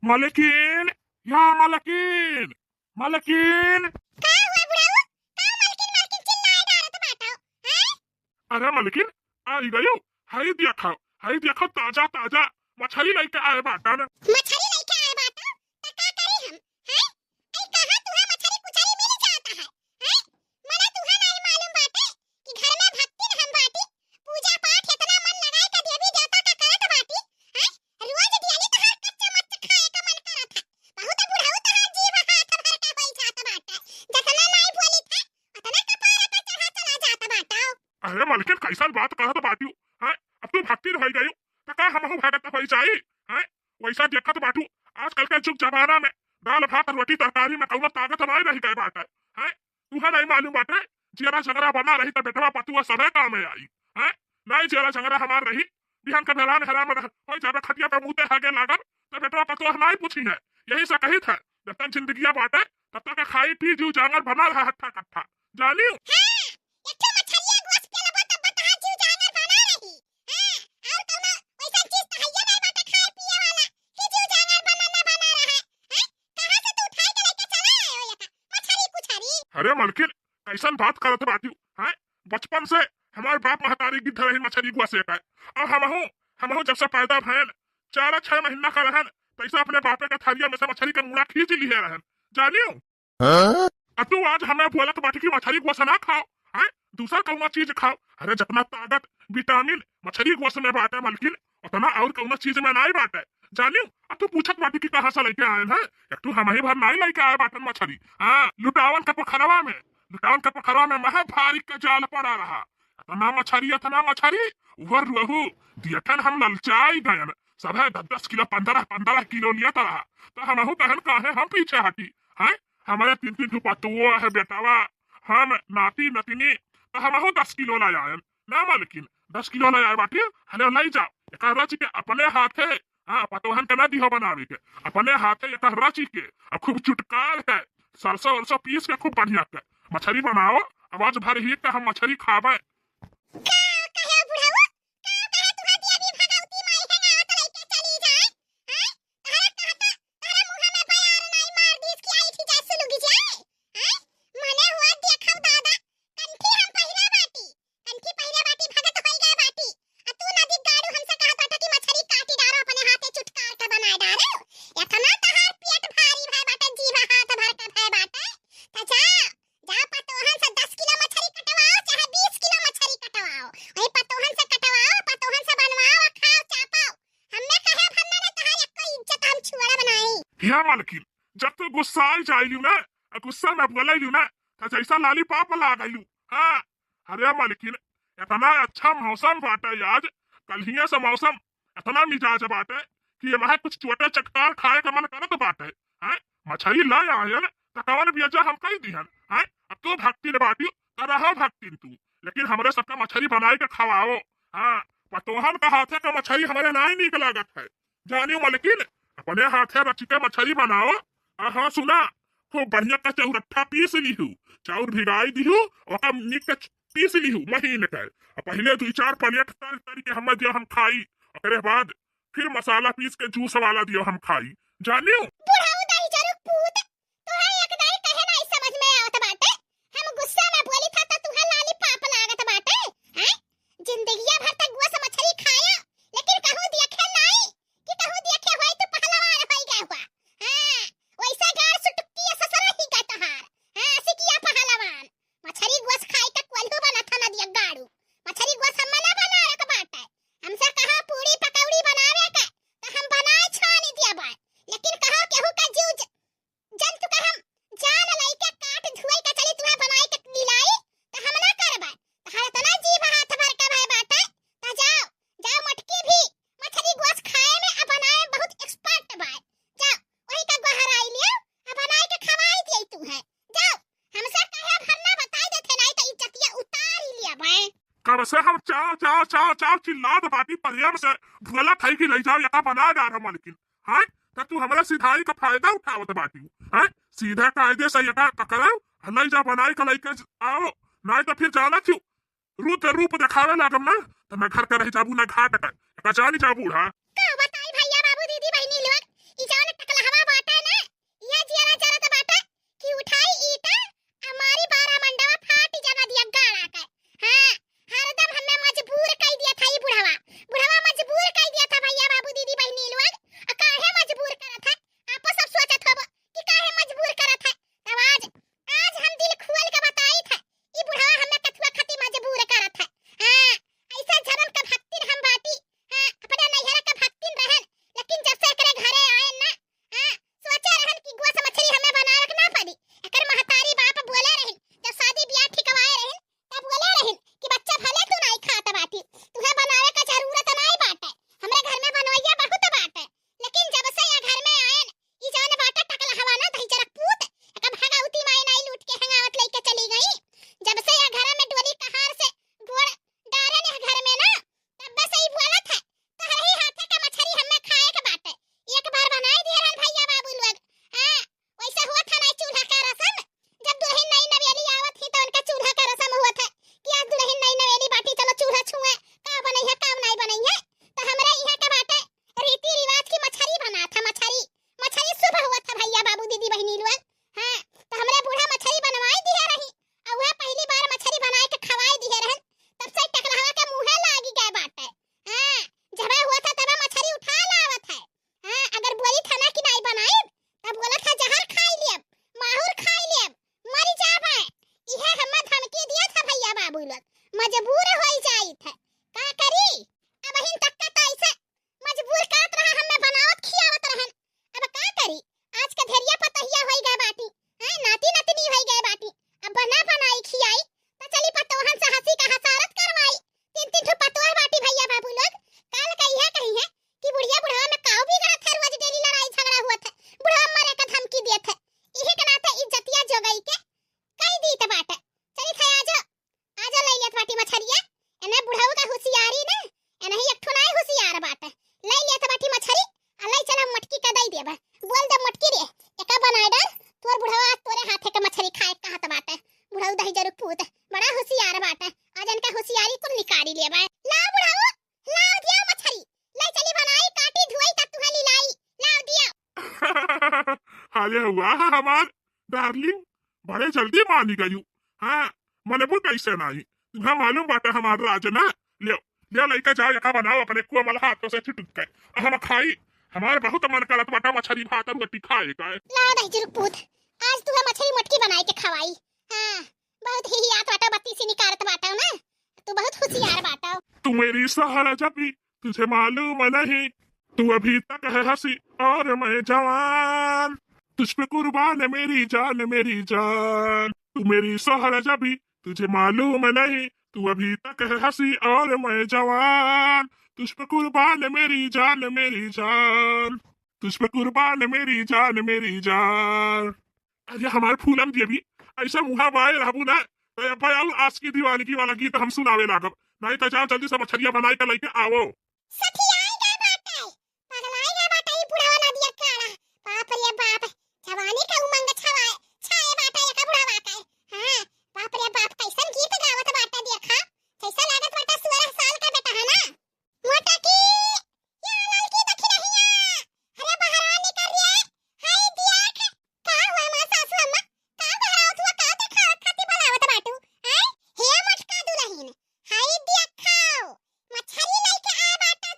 मालकिन, या मालकिन, मालकिन। का हुआ बुढ़ाऊ? का मालकिन मालकिन चिल्लाए डारत बाटो? हैं? अरे मालकिन, आई गयो। हाई देखो ताजा ताजा मछली लेके आए बाटन। मछली लेके आए बाटो? त का करी हम? हैं? आई कहां तुहा मछली कुछली मिल जाता है? हैं? मने तुहा नहीं मालूम बाटे कि घर में भक्तिन हम बाटी, पूजा पाठ इतना मन लगाए का देवी देवता का करत बाटी, हैं? रोज दियाली तहार कच्चा मच्चा खाए का मन करत है। बहुत बुढ़ाऊ तहार जीव हाथ भर का होई जात बाटे। जतना नहीं बोली था, उतना कपारे पे चढ़ा चला जात बाटो। अरे मालकिन, कैसन बात कहत बाटू? हैं? अब तू भक्ति रह गयो त का हमहु भगत हो जाई? हैं? वैसा देखत बाटू, आजकल के जुग जमाना में दाल भात रोटी तरकारी में कौनो ताकत नहीं रही गए बाटे। हैं? तुहा नहीं मालूम बाटे, जेरा झगड़ा बना रही त बेटवा पतुआ सबे काम में आई। हैं? नहीं जेरा झगड़ा हमार रही, बिहान के बेलान हराम हो जाबे खटिया पे मुते हागे लागल त बेटवा पतुआ नहीं पूछी है। यही से कही था, जब तक जिंदगिया बाटे तब तक खाई पी जीव जांगर बना रहा हट्ठा कट्ठा। जानियो? हां, एक ठो मछलिया गोस पे लबो तब बता जीव जानवर बना रही। हां, और कौनो वैसा चीज त हइये नहीं बाटे खाए पिए वाला कि जीव जानवर बना रहा है। हैं? कहां से तू उठाई के लेके चला आए हो ये मछली कुछरी? अरे मालकिन, कैसन बात करत बाटू? हैं? बचपन से हमार बाप महतारी गिद्ध रही मछली गुआ से का। और हमहू जब से पैदा भैल 4-6 महीना का रहन, तैसा अपने बापे के थालिया में से मछली के मुड़ा खींच लिए रहन। जानियो? तू आज हमें बोलत बाटी की मछली गोस ना खाओ। हैं? दूसरा कौनो चीज खाओ। अरे जितना ताकत विटामिन मछली गोस में बाटे मालकिन, उतना और कौनो चीज में नहीं बाटे। जानियो? अब तू पूछत बाटी की कहां से लेके आए हैं? एक तू हम ही भर नहीं लेके आए बाटन मछली। हाँ, लुटावन के पोखरवा में महा भारी के जाल पड़ा रहा। इतना मछली उवर रहू दियठन हम ललचाई गयन। सब 10 किलो 15 किलो लिया रहा। तो हमहू कहन काहे हम पीछे हटी। हैं? हमारे 3 पतुओ है बेटावा, हम नाती नतिनी, तो हमहू 10 किलो ला आए ना मालकिन। 10 किलो ला आए बाटी, हले लाई जाओ एक रच के अपने हाथे। हाँ, पतोहन के ना दिहो बनावे के, अपने हाथे एक रच के अब खूब चुटकार है सरसों वरसों पीस के खूब बढ़िया के मछली बनाओ। आवाज भर ही के हम मछली खावे। का कहे बुढ़ाऊ? का कहे तुहा दिया भी भगवती माई है ना तो लेके चली जाए? हैं? तहरा कहता तहरा मुंह में बयार नहीं मार दीस की आई थी जैसे लुगी जाए। हैं? मने हुआ देखौ दादा, कंठी हम पहिरा बाटी, कंठी पहिरा बाटी भगत होई गए बाटी। आ तू नदी गाड़ू हमसे कहत बाटा कि मछली काटी डारो अपने हाथे चुटकार के बनाए डारो। इतना तहार पेट भारी भय बाटा, जीवा हाथ भर के भय बाटा। त जा पतोहन से 10 किलो मछली कटवाओ चाहे 20 किलो मछली कटवाओ। वही पतोहन से कटवाओ, पतोहन से बनवाओ और खाओ चापाओ। हमने कहे भन्ना ने तहार एको इज्जत हम छुआड़ा बनाई। या मालकिन, जब तू गुस्सा जाइलू ना, गुस्सा में बोलैलू ना, तो जैसा लॉलीपॉप ला गइलू। हाँ, अरे मालकिन, इतना अच्छा मौसम बाटे आज, कल से मौसम इतना मिजाज बाटे कि ये कुछ चोटे चटकार खाए का मन करत बाटे। हैं? मछली ला आयन त कवन बेजा हम कही दिहन। हैं? अब तू भक्ति बाटी त रहो भक्ति तू, लेकिन हमरे सबका मछली बनाए के खवाओ। हाँ, पतोहन का हाथे का मछली हमारे नहीं निक लागत है। जानियो मालकिन, अपने हाथे रच के मछली बनाओ। हाँ सुना, खूब बढ़िया का चौरट्ठा पीस लीहू, चाउर भिगाई दीहू, ओका निक के पीस लीहू महीन के। पहले 2-4 प्लेट तर के हम खाई, ओकरे बाद फिर मसाला पीस के जूस वाला दियो हम खाई। जानियो? बुढ़ाऊ दाई जरूर पूत तुहा एक दाई कहे नहीं समझ में आवत बाटे। हम गुस्सा में बोली था त तुहा लॉलीपॉप लागत बाटे। हैं? जिंदगिया भर तक गोस मछली खाया, लेकिन कहूं देखे नहीं कि कहूं देखे होई तो पहलवान होई गए हुआ। हां, वैसा गार सुटकी ससरा ही का तहार। हां, सिकिया पहलवान मछली गोस खाई त कोल्हू बना था ना दिया गाड़ू। मछली गोस हम ना बनाए के बाटे। हमसे कहा पूरी पकौड़ी बनावे के त हम बनाए छानी दिया बा। लेकिन कहो केहू का जीव जंतु का हम जान लइके काट धुई के चली तुहा बनाई के गिलाई त हम ना करबा। तहरा तना जीव हाथ भर के भाई बाटे। त जाओ मटकी भी मछली गोस खाए में आ बनाए बहुत एक्सपर्ट बा। जाओ वही का गोहर आई लियो आ बनाई के खवाई दिए तू है। जाओ हमसे कहे भरना बताई देथे नहीं त इज्जतिया उतार ही लिया बा। कब से हम चाव चिल्लात बाटी प्रेम से भोला खाई की ले जाओ यका बना जा रहा मालकिन। हैं? त तू हमरा सिधाई का फायदा उठावत बाटी। हैं? सीधा कायदे से यका पकड़ाओ, ले जा बनाई के लेके आओ, नहीं तो फिर जाना क्यों रूप दिखावे लागम ना तो मैं घर के रह जाबू ना घाट का जानी जाबू। हाँ, का बताई भैया बाबू दीदी बहनी लोग ई जौन टकला मोटकी का दई देबा। बोल दे मोटकी रे एका बनाई डर तोर बुढ़वा तोरे हाथे के मछली खाए कहत बाटे। बुढ़ऊ दही जरूर पूत बड़ा होशियार बाटे। अजन का होशियारी कुल निकाली लेबा। लाओ बुढ़ऊ लाओ दिया मछली ले चली बनाई काटी धोई तब तुहा लाई लाओ दिया। अरे वाह हमार डार्लिंग बड़े जल्दी मानी गयू। हाँ मने वो कैसे नहीं तुम्हें मालूम बाटे हमार राज ना। ले ले लइका जाओ यका बनाओ अपने को मल हाथों से छुटक के हम खाई। हमार बहुत मन करत बाटा मछली भात और रोटी खाए का। लाओ दही जरूर पूत आज तुहा मछली मोटकी बनाई के खवाई। हां बहुत ही याद बाटा बत्ती से निकारत बाटा ना। तू बहुत होशियार बाटा। तू मेरी सहारा जबी तुझे मालूम नहीं तू अभी तक है हंसी और मैं जवान तुझ पे कुर्बान है मेरी जान मेरी जान। तू मेरी सहारा जबी तुझे मालूम नहीं तू अभी तक है हंसी और मैं जवान तुझ पे कुर्बान है मेरी जान मेरी जान तुझ पे कुर्बान है मेरी जान मेरी जान। अरे हमारे फूलम देवी ऐसा मुहा बाए रहबू ना तो भाई आज की दीवानी की वाला गीत हम सुनावे लागब। नहीं तो जाओ जल्दी से मछलियां बनाई के लेके आओ। सखियाई गा बाटे पगलाई गा बाटे ई बुढ़ावा ना दिया काला। बाप रे बाप जवानी का उमंग छवाए छाए बाटे एका बुढ़ावा का। हां बाप रे बाप कैसन गीत गावत बाटे देखा कैसा लागत बाटे 16 साल का बेटा है ना। मोटा की या लड़की देखी रहिया अरे महारानी कर रे हाय देख का हुआ मां सासू अम्मा का बहरावत हुआ का देखा खाती बनावत बाटू। हाय हे मटका दुलहीन हाय देख खाओ मछली लेके आ बाटा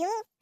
हूँ।